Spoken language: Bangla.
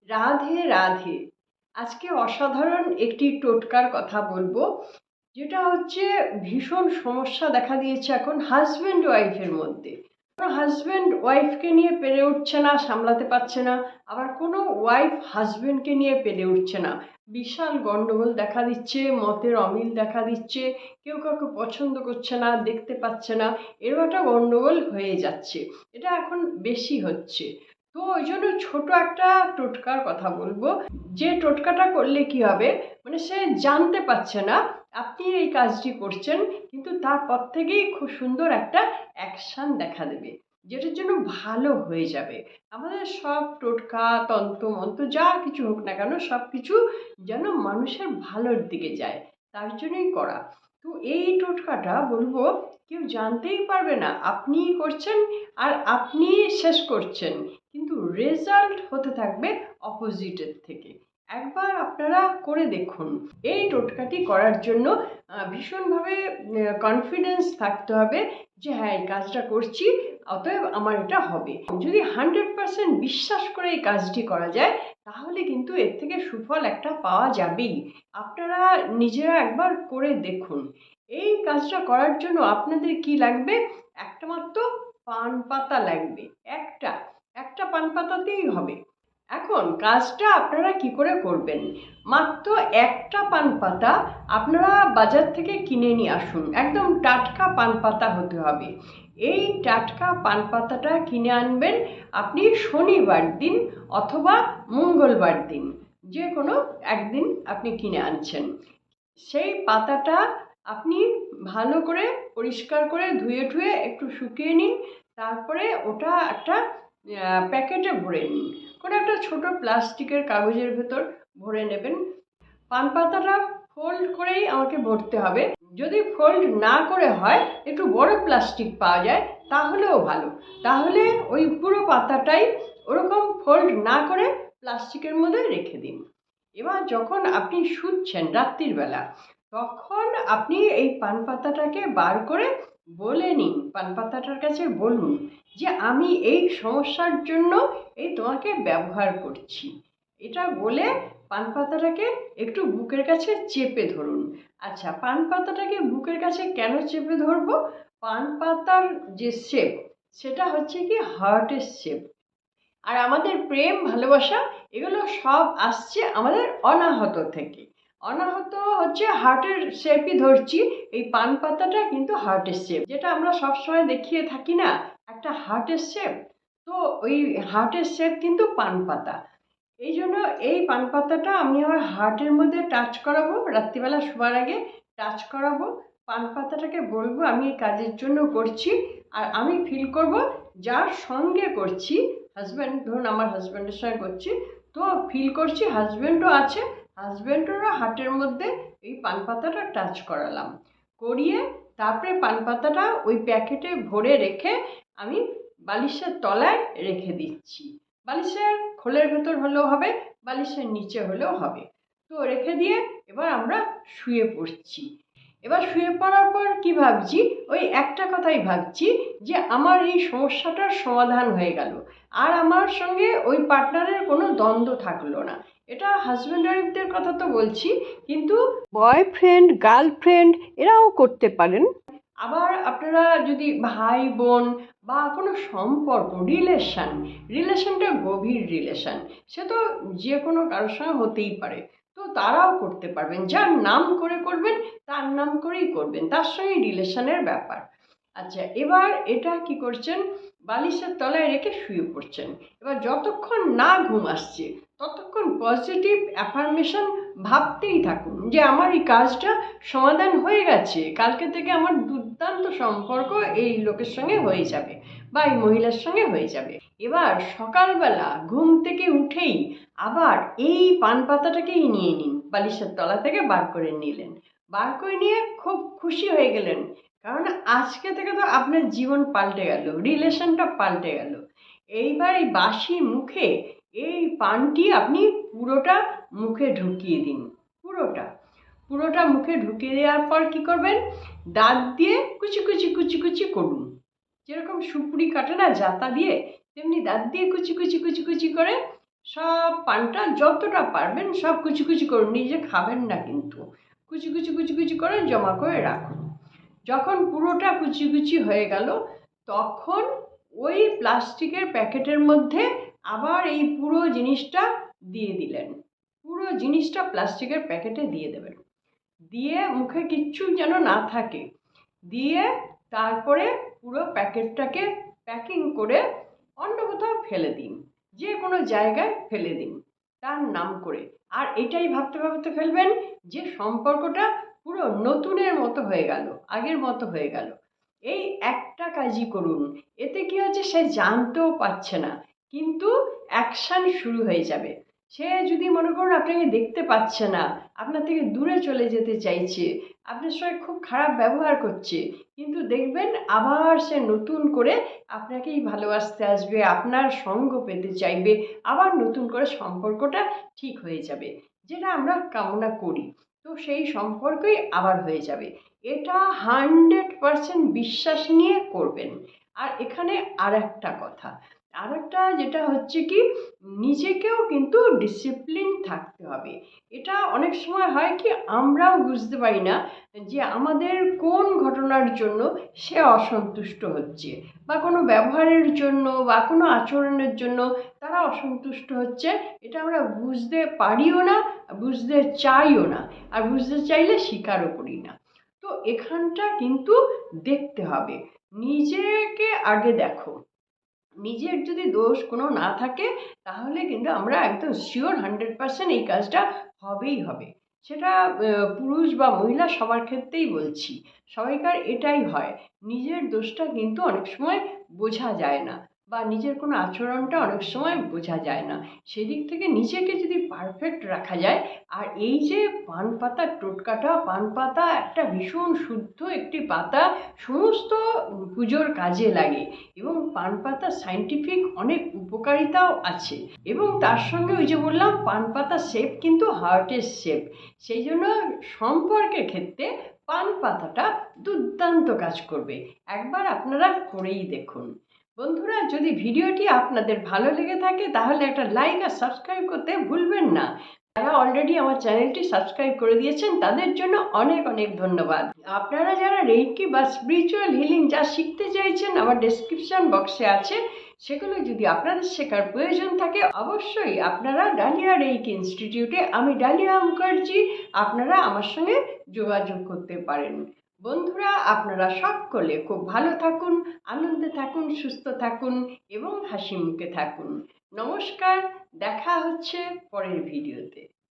রাধে রাধে। আজকে অসাধারণ একটি টোটকার কথা বলবো, যেটা হচ্ছে ভীষণ সমস্যা দেখা দিয়েছে এখন হাজব্যান্ড ওয়াইফের মধ্যে। হাজব্যান্ড ওয়াইফকে নিয়ে পেরে উঠছে না, সামলাতে পারছে না। আবার কোনো ওয়াইফ হাজব্যান্ডকে নিয়ে পেরে উঠছে না। বিশাল গন্ডগোল দেখা দিচ্ছে, মতের অমিল দেখা দিচ্ছে, কেউ কাউকে পছন্দ করছে না, দেখতে পাচ্ছে না। এরকম একটা গন্ডগোল হয়ে যাচ্ছে। এটা এখন বেশি হচ্ছে। তো ওই জন্য ছোট একটা টোটকার কথা বলবো, যে টোটকাটা করলে কি হবে, মানে সে জানতে পারছে না আপনি এই কাজটি করছেন, কিন্তু তারপর থেকেই খুব সুন্দর একটা অ্যাকশান দেখা দেবে, যেটার জন্য ভালো হয়ে যাবে। আমাদের সব টোটকা তন্ত্র মন্ত্র যা কিছু হোক না কেন, সব কিছু যেন মানুষের ভালোর দিকে যায়, তার জন্যই করা। তো এই টোটকাটা বলবো, কেউ জানতেই পারবে না আপনিই করছেন, আর আপনি শেষ করছেন, কিন্তু রেজাল্ট হতে থাকবে অপোজিটের থেকে। একবার আপনারা করে দেখুন। এই টোটকাটি করার জন্য ভীষণভাবে কনফিডেন্স থাকতে হবে যে হ্যাঁ, এই কাজটা করছি, অতএব আমার এটা হবে। যদি 100% বিশ্বাস করে এই কাজটি করা যায়, তাহলে কিন্তু এর থেকে সুফল একটা পাওয়া যাবেই। আপনারা নিজেরা একবার করে দেখুন। এই কাজটা করার জন্য আপনাদের কি লাগবে? একটা মাত্র পান পাতা লাগবে। একটা একটা পান পাতাতেই হবে। এখন কাজটা আপনারা কি করে করবেন? মাত্র একটা পান পাতা আপনারা বাজার থেকে কিনে নিয়ে আসুন। একদম টাটকা পান পাতা হতে হবে। এই টাটকা পান পাতাটা কিনে আনবেন আপনি শনিবার দিন অথবা মঙ্গলবার দিন, যে কোনো একদিন আপনি কিনে আনছেন। সেই পাতাটা আপনি ভালো করে পরিষ্কার করে ধুয়ে ঠুয়ে একটু শুকিয়ে নিন। তারপরে ওটা একটা প্যাকেটে ভরে নিন। কোনো একটা ছোট প্লাস্টিকের কাগজের ভেতর ভরে নেবেন। পান পাতাটা ফোল্ড করেই আমাকে ভরতে হবে। যদি ফোল্ড না করে হয়, একটু বড় প্লাস্টিক পাওয়া যায়, তাহলেও ভালো। তাহলে ওই পুরো পাতাটাই ওরকম ফোল্ড না করে প্লাস্টিকের মধ্যে রেখে দিন। এবার যখন আপনি শুচ্ছেন রাত্রির বেলা, তখন আপনি এই পান পাতাটাকে বার করে বলে নিন, পান পাতাটার কাছে বলুন যে আমি এই সমস্যার জন্য এই তোমাকে ব্যবহার করছি। এটা বলে পান পাতাটাকে একটু বুকের কাছে চেপে ধরুন। আচ্ছা, পান পাতাটাকে বুকের কাছে কেন চেপে ধরবো? পান পাতার যে শেপ, সেটা হচ্ছে কি হার্টের শেপ। আর আমাদের প্রেম ভালোবাসা এগুলো সব আসছে আমাদের অনাহত থেকে। অনাহত হচ্ছে হার্টের শেপই ধরছি। এই পান পাতাটা কিন্তু হার্টের শেপ, যেটা আমরা সবসময় দেখিয়ে থাকি না, একটা হার্টের শেপ। তো ওই হার্টের শেপ কিন্তু পান পাতা। এই জন্য এই পান পাতাটা আমি আমার হার্টের মধ্যে টাচ করাবো, রাত্রিবেলা শোবার আগে টাচ করাবো। পান পাতাটাকে বলবো আমি এই কাজের জন্য করছি, আর আমি ফিল করব যার সঙ্গে করছি, হাজব্যান্ড, ধরুন আমার হাজব্যান্ডের সঙ্গে করছি, তো ফিল করছি হাজব্যান্ডও আছে, হাজব্যান্ডেরও হার্টের মধ্যে এই পান পাতাটা টাচ করালাম। করিয়ে তারপরে পান পাতাটা ওই প্যাকেটে ভরে রেখে আমি বালিশের তলায় রেখে দিচ্ছি। বালিশের খোলের ভেতর হলেও হবে, বালিশের নিচে হলেও হবে। তো রেখে দিয়ে এবার আমরা শুয়ে পড়ছি। এবার শুয়ে পড়ার পর কি ভাবছি? ওই একটা কথাই ভাবছি যে আমার এই সমস্যাটার সমাধান হয়ে গেল, আর আমার সঙ্গে ওই পার্টনারের কোনো দ্বন্দ্ব থাকলো না। এটা হাজব্যান্ড ওয়াইফদের কথা তো বলছি, কিন্তু বয়ফ্রেন্ড গার্লফ্রেন্ড এরাও করতে পারেন। আবার আপনারা যদি ভাই বোন বা কোনো সম্পর্ক, রিলেশনটা গভীর রিলেশন, সে তো যে কোনো কারোর সঙ্গে হতেই পারে, তো তারাও করতে পারবেন। যার নাম করে করবেন, তার নাম করেই করবেন, তার সঙ্গে রিলেশনের ব্যাপার। আচ্ছা, এবার এটা কি করছেন? বালিশের তলায় রেখে শুয়ে পড়ছেন। এবার যতক্ষণ না ঘুম আসছে, ততক্ষণ পজিটিভ অ্যাফার্মেশন ভাবতেই থাকুন যে আমার এই কাজটা সমাধান হয়ে গেছে, কালকে থেকে আমার দুর্দান্ত সম্পর্ক এই লোকের সঙ্গে হয়ে যাবে বা এই মহিলার সঙ্গে হয়ে যাবে। এবার সকালবেলা ঘুম থেকে উঠেই আবার এই পান পাতাটাকেই নিয়ে নিন, বালিশের তলা থেকে বার করে নিলেন। বার করে নিয়ে খুব খুশি হয়ে গেলেন, কারণ আজকে থেকে তো আপনার জীবন পাল্টে গেল, রিলেশনটা পাল্টে গেল। এইবার এই বাসি মুখে এই পানটি আপনি পুরোটা মুখে ঢুকিয়ে দিন। পুরোটা পুরোটা মুখে ঢুকিয়ে দেওয়ার পর কি করবেন? দাঁত দিয়ে কুচি কুচি কুচি কুচি করুন। যেরকম সুপুরি কাটে না জাতা দিয়ে, তেমনি দাঁত দিয়ে কুচি কুচি কুচি কুচি করে সব পানটা যতটা পারবেন সব কুচি কুচি করুন, নিজে খাবেন না কিন্তু, কুচি কুচি কুচি কুচি করে জমা করে রাখুন। যখন পুরোটা কুচি কুচি হয়ে গেল তখন ওই প্লাস্টিকের প্যাকেটের মধ্যে আবার এই পুরো জিনিসটা দিয়ে দিলেন, পুরো জিনিসটা প্লাস্টিকের প্যাকেটে দিয়ে দেবেন, দিয়ে মুখে কিচ্ছু যেন না থাকে, দিয়ে তারপরে পুরো প্যাকেটটাকে প্যাকিং করে অন্য কোথাও ফেলে দিন, যে কোনো জায়গায় ফেলে দিন তার নাম করে। আর এটাই ভাবতে ভাবতে ফেলবেন যে সম্পর্কটা পুরো নতুনের মতো হয়ে গেল, আগের মতো হয়ে গেল। এই একটা কাজই করুন, এতে কি হচ্ছে সে জানতেও পারছে না, কিন্তু অ্যাকশান শুরু হয়ে যাবে। সে যদি মনে করুন আপনাকে দেখতে পাচ্ছে না, আপনার থেকে দূরে চলে যেতে চাইছে, আপনার সঙ্গে খুব খারাপ ব্যবহার করছে, কিন্তু দেখবেন আবার সে নতুন করে আপনাকেই ভালোবাসতে আসবে, আপনার সঙ্গ পেতে চাইবে, আবার নতুন করে সম্পর্কটা ঠিক হয়ে যাবে, যেটা আমরা কামনা করি। তো সেই সম্পর্কই আবার হয়ে যাবে। এটা 100% বিশ্বাস নিয়ে করবেন। আর এখানে আর একটা কথা, আর একটা যেটা হচ্ছে কি, নিজেকেও কিন্তু ডিসিপ্লিন থাকতে হবে। এটা অনেক সময় হয় কি, আমরাও বুঝতে পারি না যে আমাদের কোন ঘটনার জন্য সে অসন্তুষ্ট হচ্ছে, বা কোনো ব্যবহারের জন্য বা কোনো আচরণের জন্য তারা অসন্তুষ্ট হচ্ছে, এটা আমরা বুঝতে পারিও না, বুঝতে চাইও না, আর বুঝতে চাইলে স্বীকারও করি না। তো এখানটা কিন্তু দেখতে হবে, নিজেকে আগে দেখো, নিজের যদি দোষ কোনো না থাকে তাহলে কিন্তু আমরা একদম শিওর 100% এই কাজটা হবেই হবে। সেটা পুরুষ বা মহিলা সবার ক্ষেত্রেই বলছি, সবাইকার এটাই হয়, নিজের দোষটা কিন্তু অনেক সময় বোঝা যায় না, বা নিজের কোনো আচরণটা অনেক সময় বোঝা যায় না। সেদিক থেকে নিজেকে যদি পারফেক্ট রাখা যায়, আর এই যে পান পাতার টোটকাটা, পান পাতা একটা ভীষণ শুদ্ধ একটি পাতা, সমস্ত পুজোর কাজে লাগে, এবং পান পাতা সায়েন্টিফিক অনেক উপকারিতাও আছে, এবং তার সঙ্গে ওই যে বললাম পান পাতা শেপ কিন্তু হার্টের শেপ, সেই জন্য সম্পর্কের ক্ষেত্রে পান পাতাটা দুর্দান্ত কাজ করবে। একবার আপনারা করেই দেখুন। বন্ধুরা, যদি ভিডিওটি আপনাদের ভালো লেগে থাকে তাহলে একটা লাইক আর সাবস্ক্রাইব করতে ভুলবেন না। যারা অলরেডি আমার চ্যানেলটি সাবস্ক্রাইব করে দিয়েছেন তাদের জন্য অনেক অনেক ধন্যবাদ। আপনারা যারা রেইকি বা স্পিরিচুয়াল হিলিং যা শিখতে চাইছেন, আমার ডেসক্রিপশন বক্সে আছে, সেগুলো যদি আপনাদের শেখার প্রয়োজন থাকে অবশ্যই আপনারা ডালিয়া রেইকি ইনস্টিটিউটে, আমি ডালিয়া মুখার্জি, আপনারা আমার সঙ্গে যোগাযোগ করতে পারেন। বন্ধুরা, আপনারা সকলে খুব ভালো থাকুন, আনন্দে থাকুন, সুস্থ থাকুন এবং হাসি মুখে থাকুন। নমস্কার, দেখা হচ্ছে পরের ভিডিওতে।